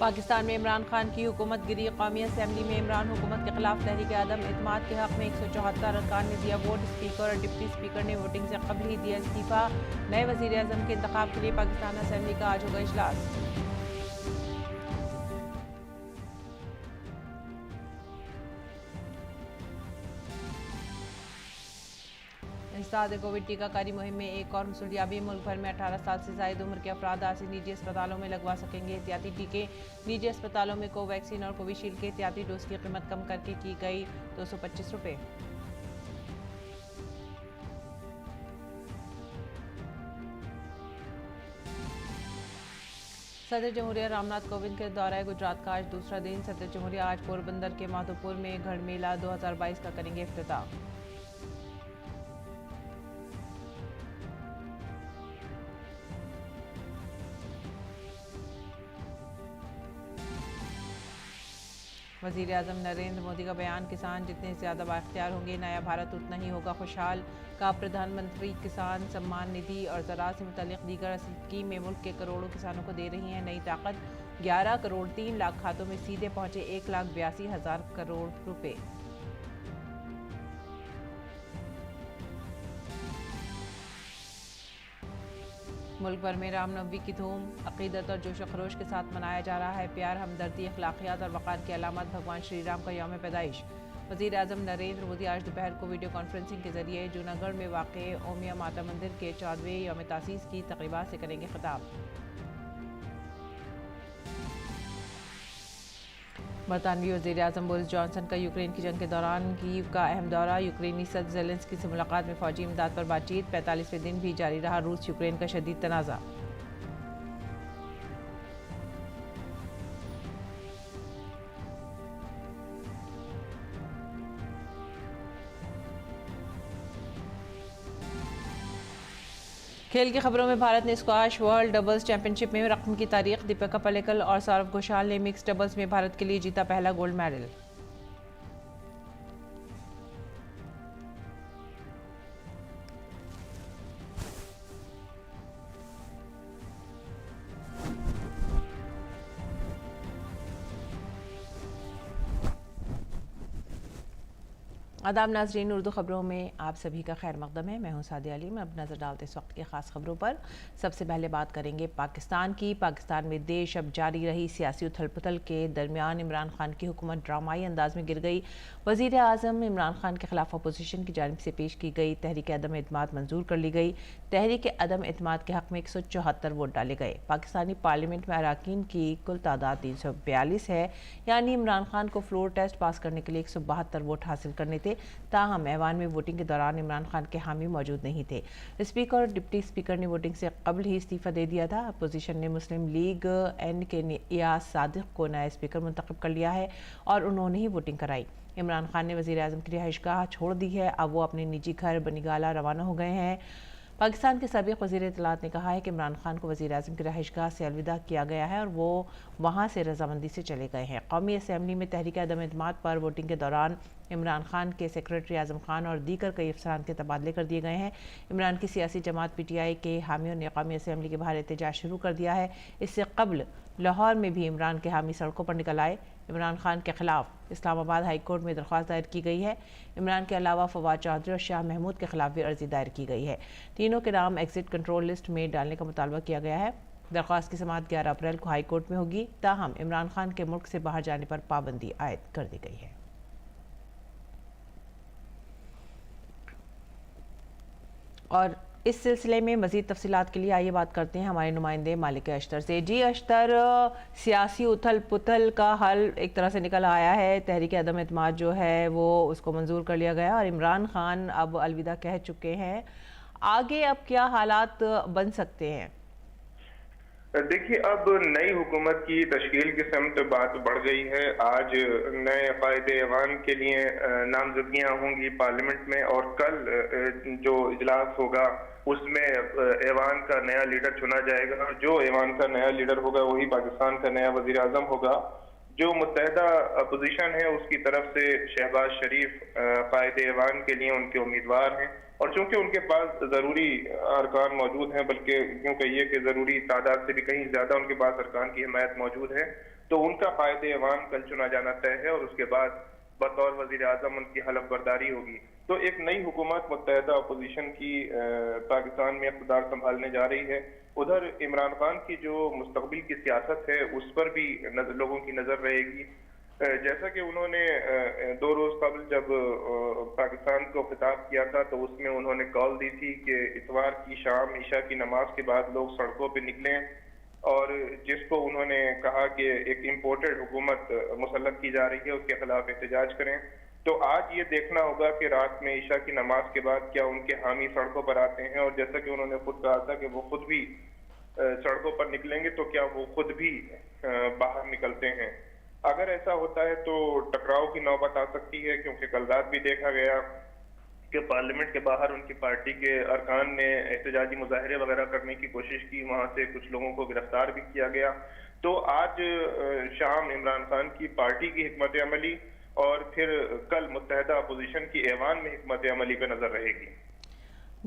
पाकिस्तान में इमरान खान की हुकूमत गिरी। कौमी असम्बली में इमरान हुकूमत के खिलाफ तहरीक आदम एतमाद के हक में 174 अरकान ने दिया वोट। स्पीकर और डिप्टी स्पीकर ने वोटिंग से कबल ही दिया इस्तीफा। नए वजीर आजम के इंतखाब के लिए पाकिस्तान असम्बली का आज होगा इजलास। इंसदाद कोविड टीकाकारी मुहिम में एक और मसूलियाबी। मुल्क भर में 18 साल से ज्यादा उम्र के अफराद आज से निजी अस्पतालों में लगवा सकेंगे एहतियाती टीके। निजी अस्पतालों में कोवैक्सीन और कोविशील्ड के एहतियाती डोज की कीमत कम करके की गई 225 रुपये। सदर जमहूरिया रामनाथ कोविंद के दौरे गुजरात का आज दूसरा दिन। सदर जमहूरिया आज पोरबंदर के माधोपुर में गढ़ मेला 2022 का करेंगे इफ्तिताह। वज़ीर आज़म नरेंद्र मोदी का बयान, किसान जितने ज़्यादा बाख्तियार होंगे नया भारत उतना ही होगा खुशहाल। का प्रधानमंत्री किसान सम्मान निधि और ज़राअत से मुतल्लिक़ दीगर स्कीमें मुल्क के करोड़ों किसानों को दे रही हैं नई ताकत। 11 करोड़ 3 लाख खातों में सीधे पहुंचे 1,82,000 करोड़ रुपए। मुल्क भर में रामनवमी की धूम अकीदत और जोश खरोश के साथ मनाया जा रहा है। प्यार, हमदर्दी, अखलाकियात और वक़ार की अलामत भगवान श्री राम का यौम पैदाइश। वज़ीर आज़म नरेंद्र मोदी आज दोपहर को वीडियो कॉन्फ्रेंसिंग के जरिए जूनागढ़ में वाक़े ओमिया माता मंदिर के 14वें यौम तासीस की तक़रीबात से करेंगे खिताब। बरतानवी वज़ीर आज़म बोरिस जॉनसन का यूक्रेन की जंग के दौरान कीव का अहम दौरा। यूक्रेनी सदर ज़ेलेंस्की से मुलाकात में फ़ौजी इमदाद पर बातचीत। 45वें दिन भी जारी रहा रूस यूक्रेन का शदीद तनाज़ा। खेल की खबरों में भारत ने स्क्वाश वर्ल्ड डबल्स चैंपियनशिप में रकम की तारीख। दीपिका पल्लिकल और सौरव घोषाल ने मिक्स डबल्स में भारत के लिए जीता पहला गोल्ड मेडल। आदाब नाज़रीन, उर्दू खबरों में आप सभी का खैर मकदम है। मैं हूं सादिया अली। मैं अब नज़र डालते इस वक्त की ख़ास खबरों पर। सबसे पहले बात करेंगे पाकिस्तान की। पाकिस्तान में देश अब जारी रही सियासी उथल पुथल के दरमियान इमरान खान की हुकूमत ड्रामाई अंदाज में गिर गई। वज़ीर आज़म इमरान खान के खिलाफ अपोजिशन की जानिब से पेश की गई तहरीक अदम एतमाद मंजूर कर ली गई। तहरीक अदम एतमाद के हक़ में 174 वोट डाले गए। पाकिस्तानी पार्लियामेंट में अरकान की कुल तादाद 342 है, यानी इमरान खान को फ्लोर टेस्ट पास करने के लिए 172 वोट हासिल करने थे। ताहम ऐवान में वोटिंग के दौरान इमरान खान के हामी मौजूद नहीं थे। स्पीकर और डिप्टी स्पीकर ने वोटिंग से कबल ही इस्तीफा दे दिया था। अपोजिशन ने मुस्लिम लीग एन के नियाज सादिक को नया स्पीकर मुंतखब कर लिया है और उन्होंने ही वोटिंग कराई। इमरान खान ने वज़ीर आज़म की रिहाइशगाह छोड़ दी है। अब वो अपने निजी घर बनीगाला रवाना हो गए हैं। पाकिस्तान के साबिक़ वज़ीर इत्तलात ने कहा है कि इमरान खान को वज़ीर आज़म की रिहाइशगाह से अलविदा किया गया है और वो वहाँ से रजामंदी से चले गए हैं। कौमी असम्बली में तहरीक अदम एतमाद पर वोटिंग के दौरान इमरान खान के सेक्रेटरी आज़म खान और दीगर कई अफसरान के तबादले कर दिए गए हैं। इमरान की सियासी जमात PTI के हामियों ने कौमी असम्बली के बाहर एहतजाज शुरू कर दिया है। इससे कबल लाहौर में भी इमरान के हामी सड़कों पर निकल आए। इमरान खान के खिलाफ इस्लामाबाद हाई कोर्ट में दरख्वास्त दायर की गई है। इमरान के अलावा फवाद चौधरी और शाह महमूद के खिलाफ भी अर्जी दायर की गई है। तीनों के नाम एग्जिट कंट्रोल लिस्ट में डालने का मुतालबा किया गया है। दरख्वास्त की समाअत 11 अप्रैल को हाई कोर्ट में होगी। ताहम इमरान खान के मुल्क से बाहर जाने पर पाबंदी आयद कर दी गई है। और इस सिलसिले में मज़ीद तफसीलात के लिए आइए बात करते हैं हमारे नुमाइंदे मालिक अश्तर से। जी अश्तर, सियासी उथल पुथल का हल एक तरह से निकल आया है। तहरीक अदम एतमाद जो है वो उसको मंजूर कर लिया गया और इमरान खान अब अलविदा कह चुके हैं। आगे अब क्या हालात बन सकते हैं? देखिए, अब नई हुकूमत की तश्कील की समत बात बढ़ गई है। आज नए कायदे ऐवान के लिए नामजदगियां होंगी पार्लियामेंट में और कल जो इजलास होगा उसमें ऐवान का नया लीडर चुना जाएगा और जो ऐवान का नया लीडर होगा वही पाकिस्तान का नया वजीर आजम होगा। जो मुत्तहदा अपोजिशन है उसकी तरफ से शहबाज शरीफ कायदे ऐवान के लिए उनके उम्मीदवार हैं। और चूंकि उनके पास ज़रूरी अरकान मौजूद हैं, बल्कि यूँ कहिए कि ज़रूरी तादाद से भी कहीं ज़्यादा उनके पास अरकान की हिमायत मौजूद है, तो उनका कायदे अवाम कल चुना जाना तय है और उसके बाद बतौर वज़ीर आज़म उनकी हलफ बर्दारी होगी। तो एक नई हुकूमत मुत्तहदा अपोजिशन की पाकिस्तान में इक़्तिदार संभालने जा रही है। उधर इमरान खान की जो मुस्तक़बिल की सियासत है, उस पर भी लोगों की नज़र रहेगी। जैसा कि उन्होंने 2 रोज़ कबल जब पाकिस्तान को खिताब किया था, तो उसमें उन्होंने कॉल दी थी कि इतवार की शाम ईशा की नमाज के बाद लोग सड़कों पर निकलें, और जिसको उन्होंने कहा कि एक इम्पोर्टेड हुकूमत मुसल्लत की जा रही है, उसके खिलाफ एहतजाज करें। तो आज ये देखना होगा कि रात में ईशा की नमाज के बाद क्या उनके हामी सड़कों पर आते हैं, और जैसा कि उन्होंने खुद कहा था कि वो खुद भी सड़कों पर निकलेंगे, तो क्या वो खुद भी बाहर निकलते हैं। अगर ऐसा होता है तो टकराव की नौबत आ सकती है, क्योंकि कल रात भी देखा गया कि पार्लियामेंट के बाहर उनकी पार्टी के अरकान ने एहतजाजी मुजाहरे वगैरह करने की कोशिश की, वहां से कुछ लोगों को गिरफ्तार भी किया गया। तो आज शाम इमरान खान की पार्टी की हिकमत अमली और फिर कल मुत्तहदा अपोजिशन की ऐवान में हिकमत अमली पे नजर रहेगी।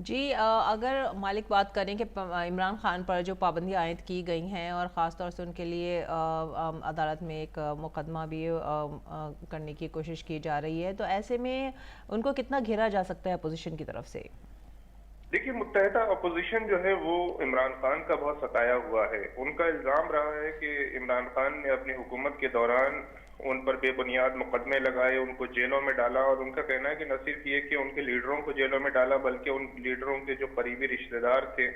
जी, अगर मालिक बात करें कि इमरान खान पर जो पाबंदियाँ आयद की गई हैं और ख़ास तौर से उनके लिए अदालत में एक मुकदमा भी करने की कोशिश की जा रही है, तो ऐसे में उनको कितना घेरा जा सकता है अपोजिशन की तरफ से? देखिए, मुत्तहदा अपोजिशन जो है वो इमरान खान का बहुत सताया हुआ है। उनका इल्ज़ाम रहा है कि इमरान खान ने अपनी हुकूमत के दौरान उन पर बेबुनियाद मुकदमे लगाए, उनको जेलों में डाला, और उनका कहना है कि न सिर्फ ये कि उनके लीडरों को जेलों में डाला, बल्कि उन लीडरों के जो करीबी रिश्तेदार थे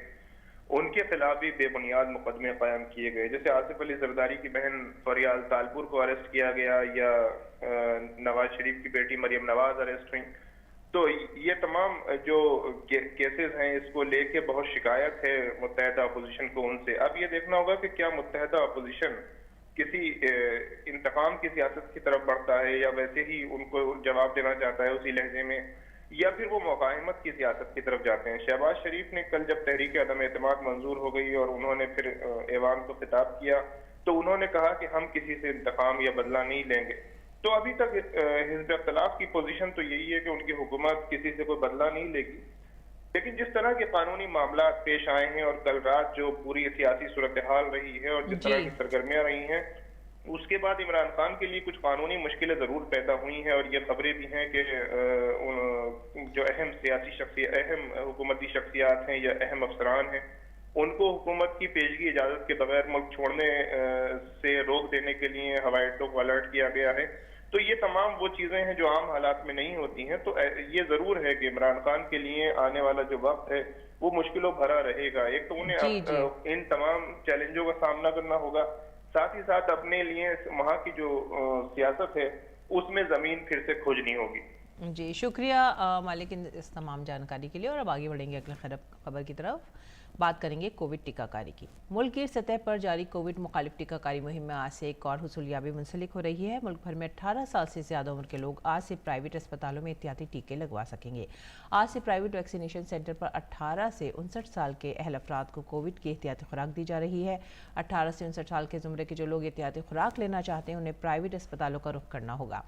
उनके खिलाफ भी बेबुनियाद मुकदमे कायम किए गए। जैसे आसिफ अली जरदारी की बहन फरियाल तालपुर को अरेस्ट किया गया, या नवाज शरीफ की बेटी मरियम नवाज अरेस्ट हुई। तो ये तमाम जो केसेस हैं, इसको लेके बहुत शिकायत है मुत्तहदा अपोजिशन को उनसे। अब ये देखना होगा कि क्या मुत्तहदा अपोजिशन किसी इंतकाम की सियासत की तरफ बढ़ता है, या वैसे ही उनको जवाब देना चाहता है उसी लहजे में, या फिर वो मुक़ाहमत की सियासत की तरफ जाते हैं। शहबाज शरीफ ने कल जब तहरीक अदम एतमाद मंजूर हो गई और उन्होंने फिर ऐवान को खिताब किया, तो उन्होंने कहा कि हम किसी से इंतकाम या बदला नहीं लेंगे। तो अभी तक हिज़्ब इख्तिलाफ की पोजीशन तो यही है कि उनकी हुकूमत किसी से कोई बदला नहीं लेगी। लेकिन जिस तरह के कानूनी मामला पेश आए हैं और कल रात जो पूरी सियासी सूरत हाल रही है और जिस तरह की सरगर्मियां रही हैं, उसके बाद इमरान खान के लिए कुछ कानूनी मुश्किलें जरूर पैदा हुई हैं। और ये खबरें भी हैं कि जो अहम हुकूमती शख्सियात हैं या अहम अफसरान हैं, उनको हुकूमत की पेशगी इजाजत के बगैर मुल्क छोड़ने से रोक देने के लिए हवाई अड्डों को अलर्ट किया गया है। तो ये तमाम वो चीजें हैं जो आम हालात में नहीं होती हैं। तो ये जरूर है कि इमरान खान के लिए आने वाला जो वक्त है वो मुश्किलों भरा रहेगा। एक तो उन्हें इन तमाम चैलेंजों का सामना करना होगा, साथ ही साथ अपने लिए वहाँ की जो सियासत है उसमें जमीन फिर से खोजनी होगी। जी, शुक्रिया मालिक इस तमाम जानकारी के लिए। और अब आगे बढ़ेंगे अगले खबर की तरफ। बात करेंगे कोविड टीकाकारी की। मुल्क की सतह पर जारी कोविड मुखालिफ टीकाकारी मुहिम में आज से एक और हुसूलियाबी मुंसलिक हो रही है। मुल्क भर में 18 साल से ज़्यादा उम्र के लोग आज से प्राइवेट अस्पतालों में एहतियाती टीके लगवा सकेंगे। आज से प्राइवेट वैक्सीनेशन सेंटर पर 18 से 59 साल के अहल अफराद को कोविड की एहतियाती खुराक दी जा रही है। 18 से 59 साल के ज़ुमरे के जो लोग एहतियाती खुराक लेना चाहते हैं, उन्हें प्राइवेट अस्पतालों का रुख करना होगा।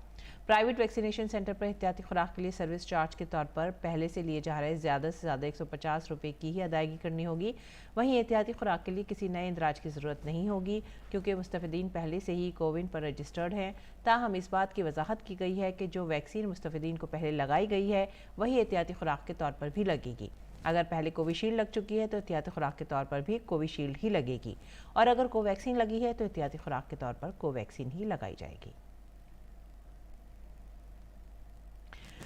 प्राइवेट वैक्सीनेशन सेंटर पर एहतियाती खुराक के लिए सर्विस चार्ज के तौर पर पहले से लिए जा रहे ज़्यादा से ज़्यादा 150 रुपये की ही अदायगी करनी होगी। वहीं एहतियाती खुराक के लिए किसी नए इंदराज की ज़रूरत नहीं होगी, क्योंकि मुस्तफ़िदीन पहले से ही कोविन पर रजिस्टर्ड हैं। ताहम इस बात की वजाहत की गई है कि जो वैक्सीन मुस्तफ़िदीन को पहले लगाई गई है वही एहतियाती खुराक के तौर पर भी लगेगी। अगर पहले कोविशील्ड लग चुकी है तो एहतियाती खुराक के तौर पर भी कोविशील्ड ही लगेगी, और अगर कोवैक्सीन लगी है तो एहतियाती खुराक के तौर पर कोवैक्सीन ही लगाई जाएगी।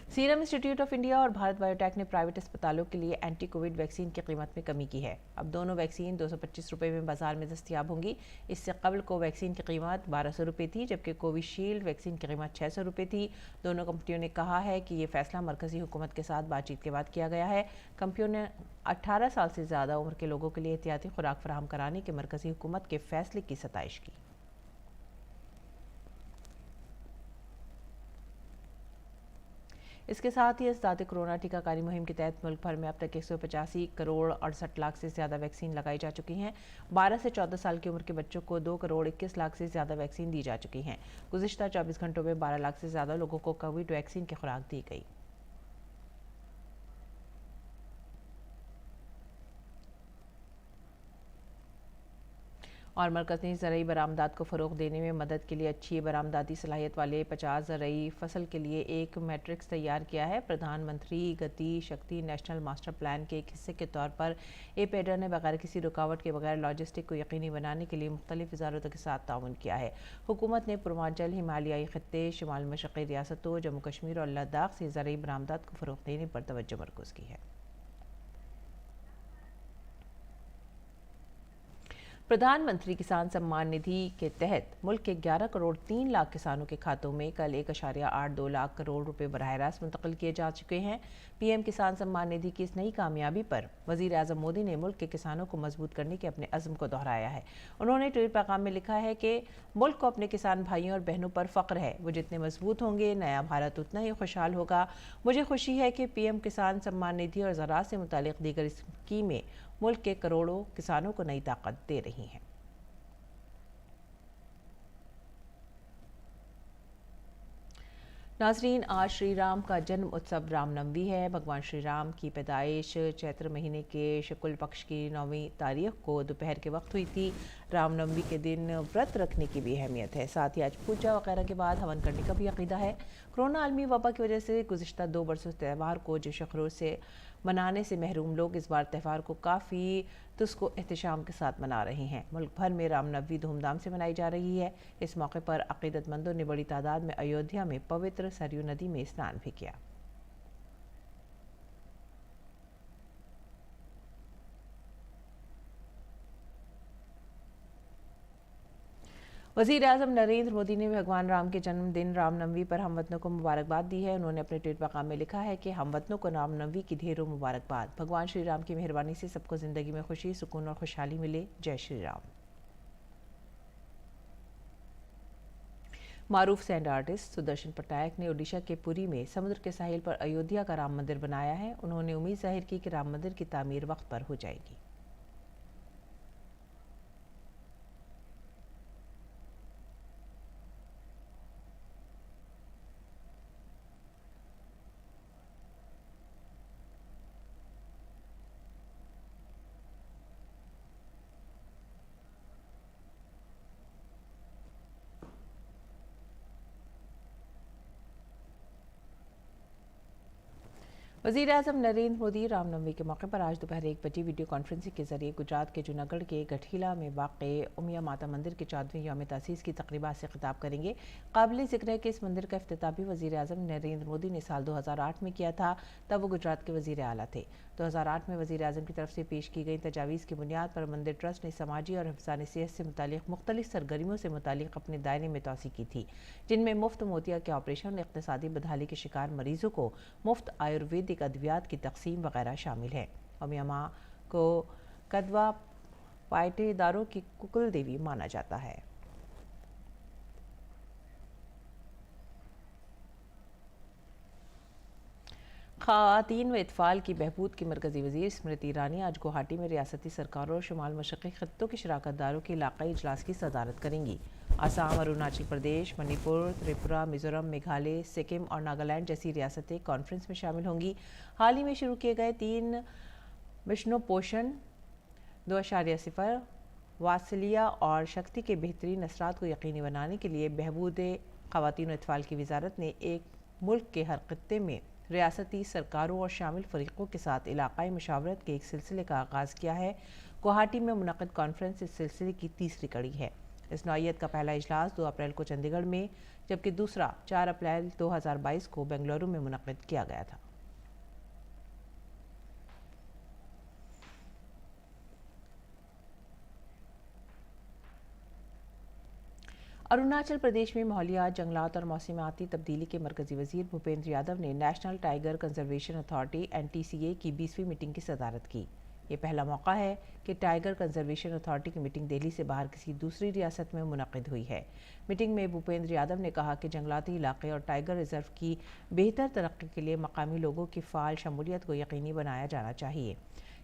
सीरम इंस्टीट्यूट ऑफ इंडिया और भारत बायोटेक ने प्राइवेट अस्पतालों के लिए एंटी कोविड वैक्सीन की कीमत में कमी की है। अब दोनों वैक्सीन 225 रुपये में बाजार में दस्तियाब होंगी। इससे कबल कोवैक्सीन की कीमत 1200 रुपये थी, जबकि कोविशील्ड वैक्सीन की कीमत 600 रुपये थी। दोनों कंपनियों ने कहा है कि ये फैसला मरकजी हुकूमत के साथ बातचीत के बाद किया गया है। कंपनियों ने 18 साल से ज़्यादा उम्र के लोगों के लिए एहतियाती खुराक फराहम कराने के मरकजी हुकूमत के फैसले की सताइश की। इसके साथ ही इस कोरोना टीकाकारी मुहिम के तहत मुल्क भर में अब तक 185 करोड़ 68 लाख से ज़्यादा वैक्सीन लगाई जा चुकी हैं। 12 से 14 साल की उम्र के बच्चों को 2 करोड़ 21 लाख से ज़्यादा वैक्सीन दी जा चुकी हैं। गुज़िश्ता 24 घंटों में 12 लाख से ज़्यादा लोगों को कोविड वैक्सीन की खुराक दी गई। और मरकज़ ने ज़रई बरामदात को फ़रोग़ देने में मदद के लिए अच्छी बरामदाती सलाहियत वाले 50 ज़रई फसल के लिए एक मैट्रिक्स तैयार किया है। प्रधानमंत्री गति शक्ति नेशनल मास्टर प्लान के एक हिस्से के तौर पर एपेडा ने बगैर किसी रुकावट के बगैर लॉजिस्टिक को यकीनी बनाने के लिए मुख्तलिफ वजारतों के साथ ताउन किया है। हुकूमत ने पूर्वांचल, हिमालयाई खत्ते, शुमाल मशरक़ी रियासतों, जम्मू कश्मीर और लद्दाख से ज़रई बरामदात को फ़रोग़ देने पर तवज्जो मरकूज़ की है। प्रधानमंत्री किसान सम्मान निधि के तहत मुल्क के 11 करोड़ 3 लाख किसानों के खातों में कल 1.82 लाख करोड़ रुपए बराह रास्त मुंतकिल किए जा चुके हैं। पीएम किसान सम्मान निधि की इस नई कामयाबी पर वज़ीर आज़म मोदी ने मुल्क के किसानों को मजबूत करने के अपने अज़्म को दोहराया है। उन्होंने ट्वीट पैगाम में लिखा है कि मुल्क को अपने किसान भाइयों और बहनों पर फ़ख्र है। वो जितने मजबूत होंगे, नया भारत उतना ही खुशहाल होगा। मुझे खुशी है कि पीएम किसान सम्मान निधि और ज़राअत से मुतालिक दीगर स्कीमें मुल्क के करोड़ों किसानों को नई ताकत दे रही हैं। नाजरीन, आज श्री राम का जन्म उत्सव रामनवमी है। भगवान श्री राम की पैदाइश चैत्र महीने के शुक्ल पक्ष की 9वीं तारीख को दोपहर के वक्त हुई थी। रामनवमी के दिन व्रत रखने की भी अहमियत है। साथ ही आज पूजा वगैरह के बाद हवन करने का भी अकीदा है। कोरोना आलमी वबा की वजह से गुज़िश्ता 2 बरसों से त्यौहार को जोश खरोश से मनाने से महरूम लोग इस बार त्यौहार को काफ़ी तुस्को एहतशाम के साथ मना रहे हैं। मुल्क भर में रामनवमी धूमधाम से मनाई जा रही है। इस मौके पर अक़ीदतमंदों ने बड़ी तादाद में अयोध्या में पवित्र सरयू नदी में स्नान भी किया। वज़ीर आज़म नरेंद्र मोदी ने भगवान राम के जन्मदिन रामनवमी पर हमवतनों को मुबारकबाद दी है। उन्होंने अपने ट्वीट पैगाम में लिखा है कि हमवतनों को रामनवमी की ढेरों मुबारकबाद। भगवान श्री राम की मेहरबानी से सबको ज़िंदगी में खुशी, सुकून और खुशहाली मिले। जय श्री राम। मारूफ सैंड आर्टिस्ट सुदर्शन पटनायक ने ओडिशा के पुरी में समुद्र के साहिल पर अयोध्या का राम मंदिर बनाया है। उन्होंने उम्मीद जाहिर की कि राम मंदिर की तामीर वक्त पर हो जाएगी। वज़ीर आज़म नरेंद्र मोदी रामनवमी के मौके पर आज दोपहर 1 बजे वीडियो कॉन्फ्रेंसिंग के जरिए गुजरात के जूनागढ़ के गठीला में वाक़े उमिया माता मंदिर के 14वें यौम तासीस की तक़रीबात से खिताब करेंगे। काबिल ज़िक्र है कि इस मंदिर का इफ्तिताह भी वज़ीर आज़म नरेंद्र मोदी ने साल 2008 में किया था, तब वो गुजरात के वज़ीर आला थे। 2008 में वज़ीर आज़म की तरफ से पेश की गई तजावीज़ की बुनियाद पर मंदिर ट्रस्ट ने समाजी और हिफ़्ज़ान सेहत से मुतालिक मुख्तलिफ सरगर्मियों से मुतालिक अपने दायरे में तोसी की थी, जिनमें मुफ्त मोतिया के ऑपरेशन और इक़्तिसादी बदहाली के शिकार मरीजों को मुफ्त आयुर्वेदिक अद्वियात की तक़सीम वगैरह शामिल है। उमिया माँ को कदवा पायटेदारों की कुल देवी माना जाता है। ख़वातीन व इत्फ़ाल की बहबूद की मरकज़ी वज़ीर स्मृति ईरानी आज गुवाहाटी में रियासती सरकारों और शुमाल मशरक़ी खित्तों के शराकतदारों के इलाक़ाई इजलास की सदारत करेंगी। आसाम, अरुणाचल प्रदेश, मणिपुर, त्रिपुरा, मिज़ोरम, मेघालय, सिक्किम और नागालैंड जैसी रियासतें कॉन्फ्रेंस में शामिल होंगी। हाल ही में शुरू किए गए 3 मिशनों पोषण 2.0, वात्सल्य और शक्ति के बेहतरीन असरात को यकीनी बनाने के लिए बहबूद ख़वातीन व इत्फ़ाल की वज़ारत ने एक मुल्क के हर खित्ते में रियासती सरकारों और शामिल फ़रीक़ों के साथ इलाक़ाई मुशावरत के एक सिलसिले का आगाज़ किया है। गुवाहाटी में मुनक़िद कॉन्फ्रेंस इस सिलसिले की तीसरी कड़ी है। इस नौइयत का पहला इजलास 2 अप्रैल को चंडीगढ़ में, जबकि दूसरा 4 अप्रैल 2022 को बेंगलुरु में मुनक़िद किया गया था। अरुणाचल प्रदेश में माहौलियात, जंगलात और मौसमियाती तब्दीली के मरकज़ी वज़ीर भूपेंद्र यादव ने national tiger conservation authority (NTCA) की 20वीं मीटिंग की सदारत की। ये पहला मौका है कि टाइगर कंजर्वेशन अथॉरिटी की मीटिंग दिल्ली से बाहर किसी दूसरी रियासत में मुनक़िद हुई है। मीटिंग में भूपेंद्र यादव ने कहा कि जंगलाती इलाके और टाइगर रिजर्व की बेहतर तरक्की के लिए मकामी लोगों की फ़ाल शमूलियत को यकीनी बनाया जाना चाहिए।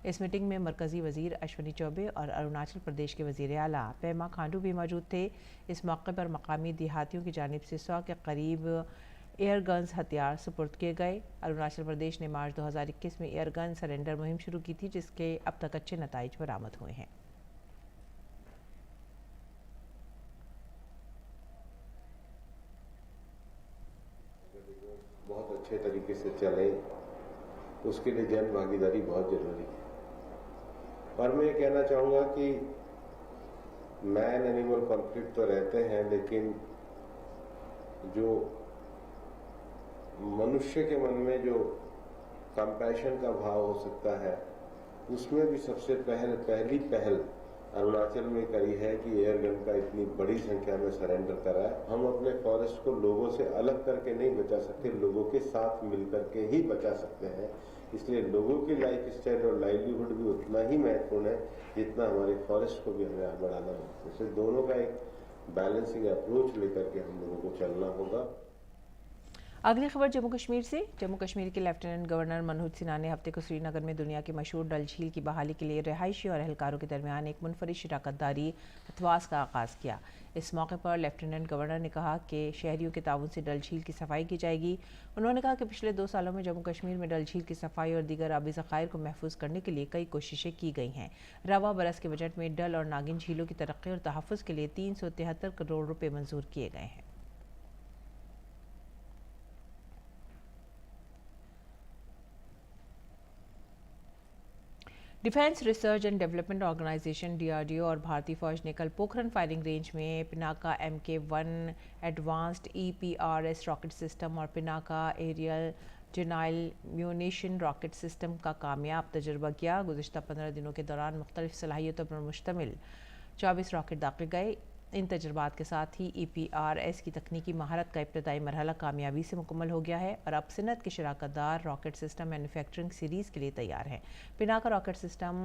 इस मीटिंग में मरकज़ी वज़ीर अश्विनी चौबे और अरुणाचल प्रदेश के वज़ीर आला पेमा खांडू भी मौजूद थे। इस मौके पर मकामी देहातियों की जानिब से 100 के करीब एयर गन्स हथियार सुपुर्द किए गए। अरुणाचल प्रदेश ने मार्च 2021 में एयर गन सरेंडर मुहिम शुरू की थी, जिसके अब तक अच्छे नताइज बरामद हुए हैं। अच्छे तरीके से चले, उसके लिए जन भागीदारी बहुत ज़रूरी है। और मैं ये कहना चाहूँगा कि मैन एनिमल कॉन्फ्लिक्ट तो रहते हैं, लेकिन जो मनुष्य के मन में जो कंपैशन का भाव हो सकता है, उसमें भी सबसे पहली पहल अरुणाचल में करी है कि एयर गन का इतनी बड़ी संख्या में सरेंडर करा है। हम अपने फॉरेस्ट को लोगों से अलग करके नहीं बचा सकते, लोगों के साथ मिलकर के ही बचा सकते हैं। इसलिए लोगों की लाइफ स्टाइल और लाइवलीहुड भी उतना ही महत्वपूर्ण है जितना हमारे फॉरेस्ट को भी हमें आगे बढ़ाना है। इसलिए दोनों का एक बैलेंसिंग अप्रोच लेकर के हम लोगों को चलना होगा। अगली खबर जम्मू कश्मीर से। जम्मू कश्मीर के लेफ्टिनेंट गवर्नर मनोज सिन्हा ने हफ्ते को श्रीनगर में दुनिया की मशहूर डल झील की बहाली के लिए रिहायशी और एहलकारों के दरमियान एक मुनफरिद शराकतदारी अथवास का आगाज़ किया। इस मौके पर लेफ्टिनेंट गवर्नर ने कहा कि शहरियों के ताउन से डल झील की सफाई की जाएगी। उन्होंने कहा कि पिछले 2 सालों में जम्मू कश्मीर में डल झील की सफाई और दीगर आबी ज़खायर को महफूज करने के लिए कई कोशिशें की गई हैं। रवा बरस के बजट में डल और नागिन झीलों की तरक्की और तहफ़्फ़ुज़ के लिए 373 करोड़ रुपये मंजूर किए गए हैं। Defence research and development organisation DRDO और भारतीय फौज ने कल पोखरन फायरिंग रेंज में Pinaka MK1 advanced EPRS rocket system और Pinaka area denial munition rocket system का कामयाब तजुर्बा किया। गुज़िश्ता 15 दिनों के दौरान मुख्तलिफ सलाहियतों पर मुश्तमिल 24 रॉकेट दाखिल गए। इन तजुर्बात के साथ ही EPRS की तकनीकी महारत का इब्तदाई मरहला कामयाबी से मुकम्मल हो गया है और अब सनत के शराकतदार रॉकेट सिस्टम मैन्युफैक्चरिंग सीरीज़ के लिए तैयार हैं। Pinaka rocket system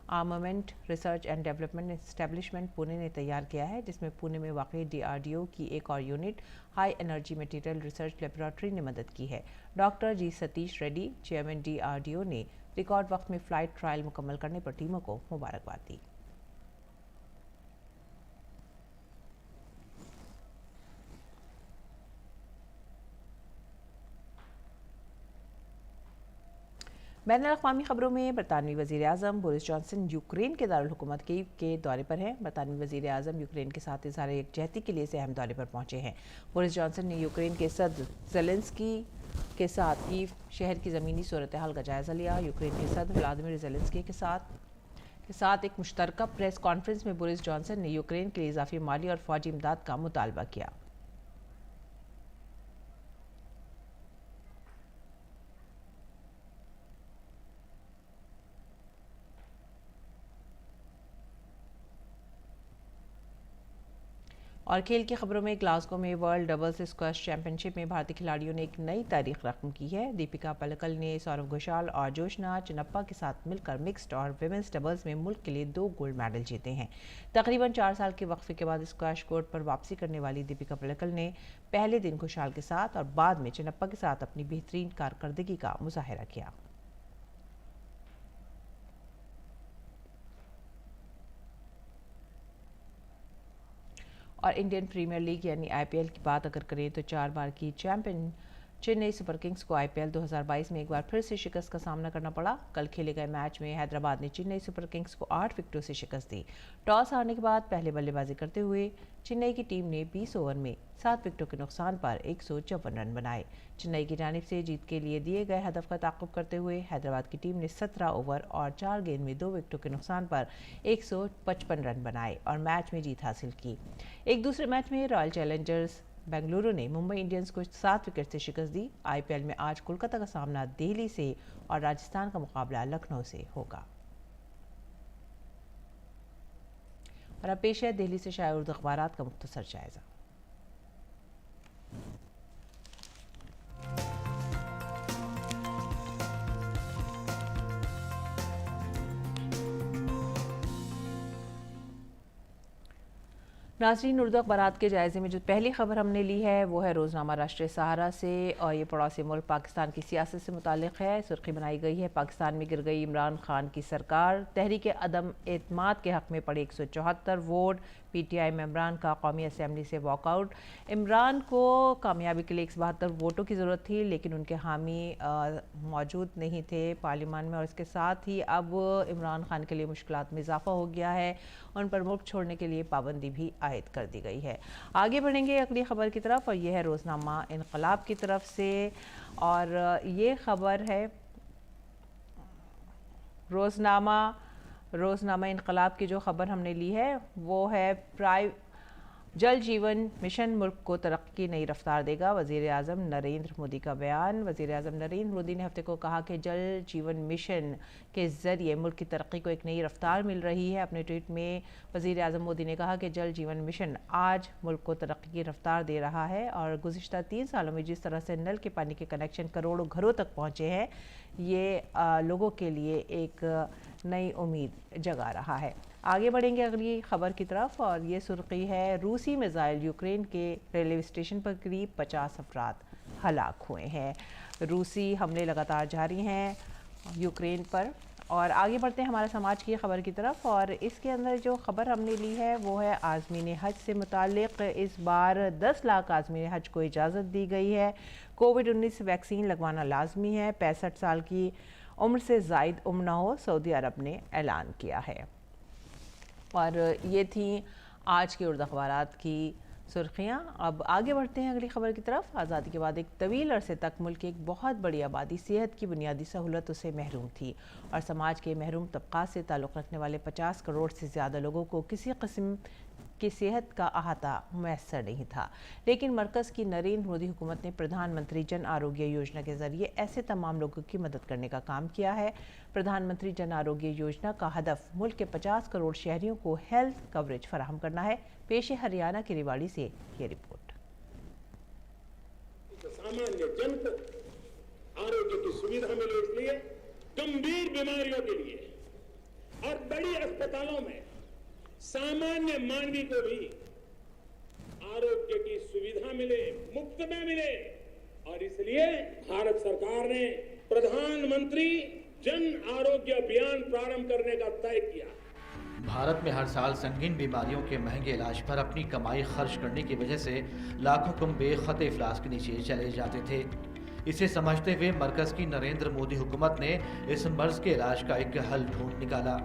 armament research and development establishment Pune ने तैयार किया है, जिसमें पुणे में वाक़ई DRDO की एक और unit high energy material research laboratory ने मदद की है। Doctor G Satish Reddy, chairman DRDO, ने रिकॉर्ड वक्त में फ़्लाइट ट्रायल मुकम्मल करने पर टीमों को मुबारकबाद दी। बैनुल-अक़वामी खबरों में बरतानवी वज़ीर-ए-आज़म बोरिस जॉनसन यूक्रेन के दारुल हुकूमत कीव के दौरे पर हैं। बरतानवी वज़ीर-ए-आज़म यूक्रेन के साथ इज़हार यकजहती के लिए इस अहम दौरे पर पहुंचे हैं। बोरिस जॉनसन ने यूक्रेन के सदर ज़ेलेंस्की के साथ कीव शहर की ज़मीनी सूरत हाल का जायज़ा लिया। यूक्रेन के सदर व्लादिमीर ज़ेलेंस्की के साथ एक मुश्तरका प्रेस कॉन्फ्रेंस में बोरिस जॉनसन ने यूक्रेन के लिए इजाफी माली और फ़ौजी इमदाद का मुतालबा किया। और खेल की खबरों में ग्लासगो में वर्ल्ड डबल्स स्क्वैश चैंपियनशिप में भारतीय खिलाड़ियों ने एक नई तारीख रकम की है। दीपिका पल्लिकल ने सौरव घोषाल और जोशना चिनप्पा के साथ मिलकर मिक्स्ड और विमेंस डबल्स में मुल्क के लिए 2 गोल्ड मेडल जीते हैं। तकरीबन 4 साल के वक्फे के बाद स्क्वैश कोर्ट पर वापसी करने वाली दीपिका पल्लिकल ने पहले दिन घोषाल के साथ और बाद में चिनप्पा के साथ अपनी बेहतरीन कारकर्दगी का मुजाहिरा किया। और इंडियन प्रीमियर लीग यानी IPL की बात अगर करें तो 4 बार की चैंपियन चेन्नई सुपर किंग्स को IPL 2022 में एक बार फिर से शिकस्त का सामना करना पड़ा। कल खेले गए मैच में हैदराबाद ने चेन्नई सुपर किंग्स को 8 विकेटों से शिकस्त दी। टॉस हारने के बाद पहले बल्लेबाजी करते हुए चेन्नई की टीम ने 20 ओवर में 7 विकेटों के नुकसान पर 154 रन बनाए। चेन्नई की जानिब से जीत के लिए दिए गए हदफ का ताक़ुब करते हुए हैदराबाद की टीम ने 17 ओवर और 4 गेंद में 2 विकेटों के नुकसान पर 155 रन बनाए और मैच में जीत हासिल की। एक दूसरे मैच में रॉयल चैलेंजर्स बेंगलुरु ने मुंबई इंडियंस को 7 विकेट से शिकस्त दी। IPL में आज कोलकाता का सामना दिल्ली से और राजस्थान का मुकाबला लखनऊ से होगा। और अब पेश है दिल्ली से शाया उर्दू अखबारात का मुख्तसर जायजा। नाज़रीन, उर्दू अखबारात के जायज़े में जो पहली खबर हमने ली है वो है रोज़नामा राष्ट्रीय सहारा से और ये पड़ोसी मुल्क पाकिस्तान की सियासत से मुताल्लिक़ है। सुर्खी बनाई गई है पाकिस्तान में गिर गई इमरान खान की सरकार, तहरीक अदम एतमाद के हक़ में पड़े 174 वोट, पीटीआई में इमरान का कौमी असेंबली से वॉकआउट। इमरान को कामयाबी के लिए 172 वोटों की ज़रूरत थी, लेकिन उनके हामी मौजूद नहीं थे पार्लियामान में, और इसके साथ ही अब इमरान खान के लिए मुश्किलात में इजाफा हो गया है। उन पर मुल्क छोड़ने के लिए पाबंदी भी आयद कर दी गई है। आगे बढ़ेंगे अगली खबर की तरफ, और ये है रोज़नामा इनकलाब की तरफ से, और ये खबर है रोज़नामा इनकलाब की जो ख़बर हमने ली है वो है जल जीवन मिशन मुल्क को तरक्की की नई रफ्तार देगा। वज़ीर आज़म नरेंद्र मोदी का बयान। वज़ीर आज़म नरेंद्र मोदी ने हफ्ते को कहा कि जल जीवन मिशन के ज़रिए मुल्क की तरक्की को एक नई रफ्तार मिल रही है। अपने ट्वीट में वज़ीर आज़म मोदी ने कहा कि जल जीवन मिशन आज मुल्क को तरक्की की रफ्तार दे रहा है, और गुज़िश्ता 3 सालों में जिस तरह से नल के पानी के कनेक्शन करोड़ों घरों तक पहुँचे हैं, ये लोगों के लिए एक नई उम्मीद जगा रहा है। आगे बढ़ेंगे अगली खबर की तरफ, और ये सुर्खी है रूसी मिसाइल यूक्रेन के रेलवे स्टेशन पर करीब 50 अफराद हलाक हुए हैं। रूसी हमले लगातार जारी हैं यूक्रेन पर। और आगे बढ़ते हैं हमारे समाज की खबर की तरफ, और इसके अंदर जो खबर हमने ली है वो है आज़मीन हज से मुतालिक। इस बार 10 लाख आज़मीन हज को इजाज़त दी गई है। कोविड-19 वैक्सीन लगवाना लाजमी है। 65 साल की उम्र से ज़ायद उम्र न हो, सऊदी अरब ने ऐलान किया है। और ये थी आज के उर्दू अखबारात की सुर्खियाँ। अब आगे बढ़ते हैं अगली खबर की तरफ। आज़ादी के बाद एक तवील अरसे तक मुल्क की एक बहुत बड़ी आबादी सेहत की बुनियादी सहूलतों से महरूम थी, और समाज के महरूम तबक़ात से ताल्लुक़ रखने वाले 50 करोड़ से ज़्यादा लोगों को किसी किस्म की सेहत का अहाता मैसर नहीं था। लेकिन मरकज़ की नरेंद्र मोदी हुकूमत ने प्रधानमंत्री जन आरोग्य योजना के ज़रिए ऐसे तमाम लोगों की मदद करने का काम किया है। प्रधानमंत्री जन आरोग्य योजना का हदफ मुल्क के 50 करोड़ शहरियों को हेल्थ कवरेज फराहम करना है। पेश हरियाणा की रेवाड़ी से ये रिपोर्ट। सामान्य जन को आरोग्य की सुविधा मिले, इसलिए गंभीर बीमारियों के लिए और बड़ी अस्पतालों में सामान्य मानवी को भी आरोग्य की सुविधा मिले, मुफ्त में मिले, और इसलिए भारत सरकार ने प्रधानमंत्री जन आरोग्य अभियान प्रारंभ करने का तय किया। भारत में हर साल संगीन बीमारियों के महंगे इलाज पर अपनी कमाई खर्च करने की वजह से लाखों कुंबे खत इफलास के नीचे चले जाते थे। इसे समझते हुए मरकज की नरेंद्र मोदी हुकूमत ने इस मर्ज के इलाज का एक हल ढूंढ निकाला।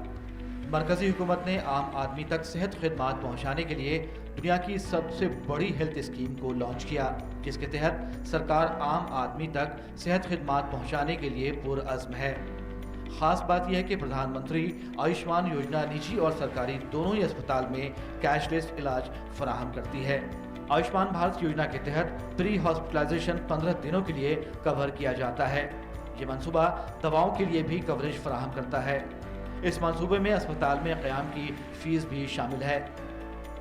मरकजी हुकूमत ने आम आदमी तक सेहत खिदमात पहुँचाने के लिए दुनिया की सबसे बड़ी हेल्थ स्कीम को लॉन्च किया, जिसके तहत सरकार आम आदमी तक सेहत खिदमात पहुँचाने के लिए पुरअज़्म है। खास बात यह है कि प्रधानमंत्री आयुष्मान योजना निजी और सरकारी दोनों ही अस्पताल में कैशलेस इलाज फराहम करती है। आयुष्मान भारत योजना के तहत प्री हॉस्पिटलाइजेशन 15 दिनों के लिए कवर किया जाता है। ये मंसूबा दवाओं के लिए भी कवरेज फराहम करता है। इस मंसूबे में अस्पताल में क़याम की फीस भी शामिल है।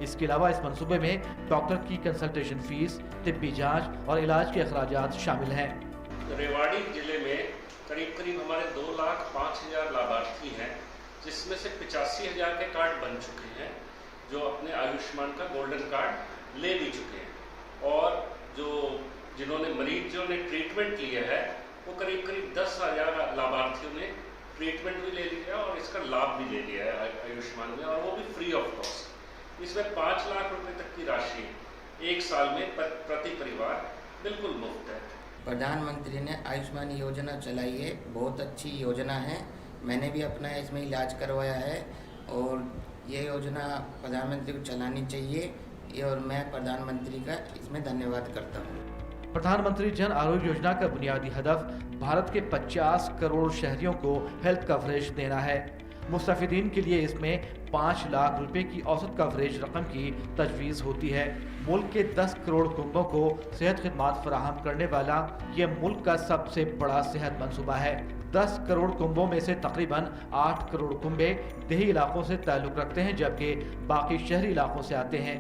इसके अलावा इस मंसूबे में डॉक्टर की कंसल्टेशन फीस, तिब्बी जाँच और इलाज के अखराजात शामिल हैं। रेवाड़ी जिले में करीब हमारे 2,05,000 लाभार्थी हैं, जिसमें से 85,000 के कार्ड बन चुके हैं, जो अपने आयुष्मान का गोल्डन कार्ड ले भी चुके हैं, और जिन्होंने मरीजों ने ट्रीटमेंट लिया है वो करीब 10,000 लाभार्थियों ने ट्रीटमेंट भी ले लिया और इसका लाभ भी ले लिया है आयुष्मान में, और वो भी फ्री ऑफ कॉस्ट। इसमें 5 लाख रुपए तक की राशि 1 साल में प्रति परिवार बिल्कुल मुफ्त है। प्रधानमंत्री ने आयुष्मान योजना चलाई है, बहुत अच्छी योजना है। मैंने भी अपना इसमें इलाज करवाया है, और ये योजना प्रधानमंत्री को चलानी चाहिए, और मैं प्रधानमंत्री का इसमें धन्यवाद करता हूँ। प्रधानमंत्री जन आरोग्य योजना का बुनियादी हदफ भारत के 50 करोड़ शहरियों को हेल्थ कवरेज देना है। मुस्तफिदीन के लिए इसमें 5 लाख रुपए की औसत कवरेज रकम की तजवीज़ होती है। मुल्क के 10 करोड़ कुंबों को सेहत खिदमात फराहम करने वाला ये मुल्क का सबसे बड़ा सेहत मंसूबा है। 10 करोड़ कुंबों में से तकरीबन 8 करोड़ कुंबे देही इलाकों से ताल्लुक़ रखते हैं, जबकि बाकी शहरी इलाकों से आते हैं।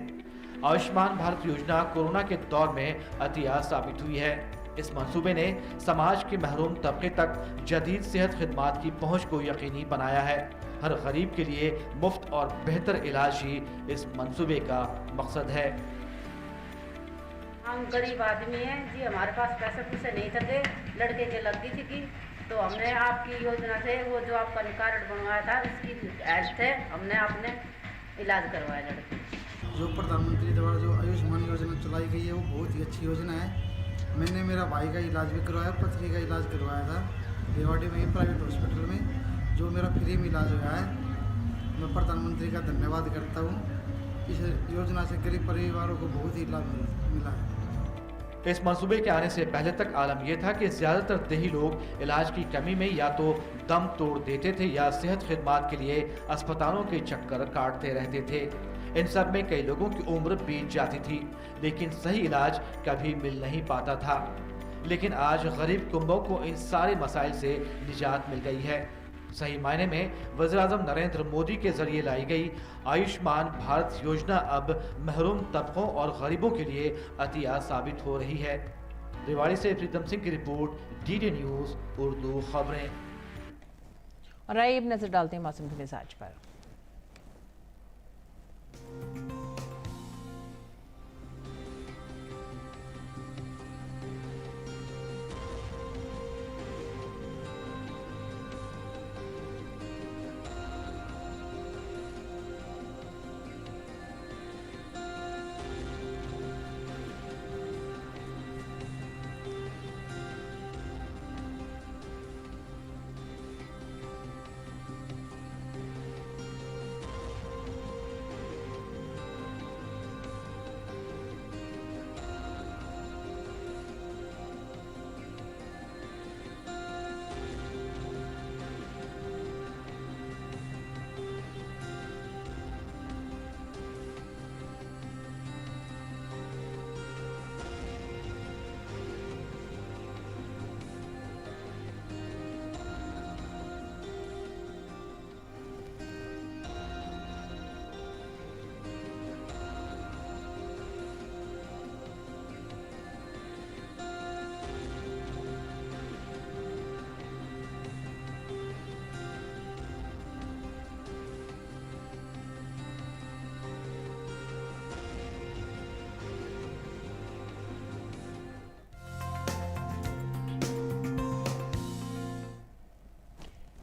आयुष्मान भारत योजना कोरोना के दौर में एहतियात साबित हुई है। इस मंसूबे ने समाज के महरूम तबके तक जदीद सेहत खिदमात की पहुंच को यकीनी बनाया है। हर गरीब के लिए मुफ्त और बेहतर इलाज ही इस मंसूबे का मकसद है। हम गरीब आदमी हैं जी, हमारे पास पैसे पूसे नहीं थे, लड़के के लग गई थी, तो हमने आपकी योजना से वो जो आपका कार्ड बनवाया था उसकी ऐड से हमने अपने इलाज करवाया लड़के। जो प्रधानमंत्री द्वारा जो आयुष्मान योजना चलाई गई है वो बहुत ही अच्छी योजना है। मैंने मेरा भाई का इलाज भी करवाया, पथरी का इलाज करवाया था रेवाड़ी में प्राइवेट हॉस्पिटल में, जो मेरा फ्री में इलाज हुआ है। मैं प्रधानमंत्री का धन्यवाद करता हूँ। इस योजना से गरीब परिवारों को बहुत ही लाभ मिला है। इस मंसूबे के आने से पहले तक आलम यह था कि ज्यादातर देही लोग इलाज की कमी में या तो दम तोड़ देते थे या सेहत खिदमात के लिए अस्पतालों के चक्कर काटते रहते थे। इन सब में कई लोगों की उम्र बीत जाती थी, लेकिन सही इलाज कभी मिल नहीं पाता था। लेकिन आज गरीब कुंबों को इन सारे मसाइल से निजात मिल गई है। सही मायने में वज़ीर-ए-आज़म नरेंद्र मोदी के जरिए लाई गई आयुष्मान भारत योजना अब महरूम तबकों और गरीबों के लिए अतिया साबित हो रही है। रेवाड़ी से प्रीतम सिंह की रिपोर्ट, डीडी न्यूज़ उर्दू खबरें। और आइए अब नजर डालते हैं मौसम के मिजाज पर।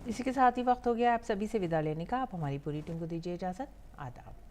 इसी के साथ ही वक्त हो गया आप सभी से विदा लेने का। आप हमारी पूरी टीम को दीजिए इजाज़त। आदाब।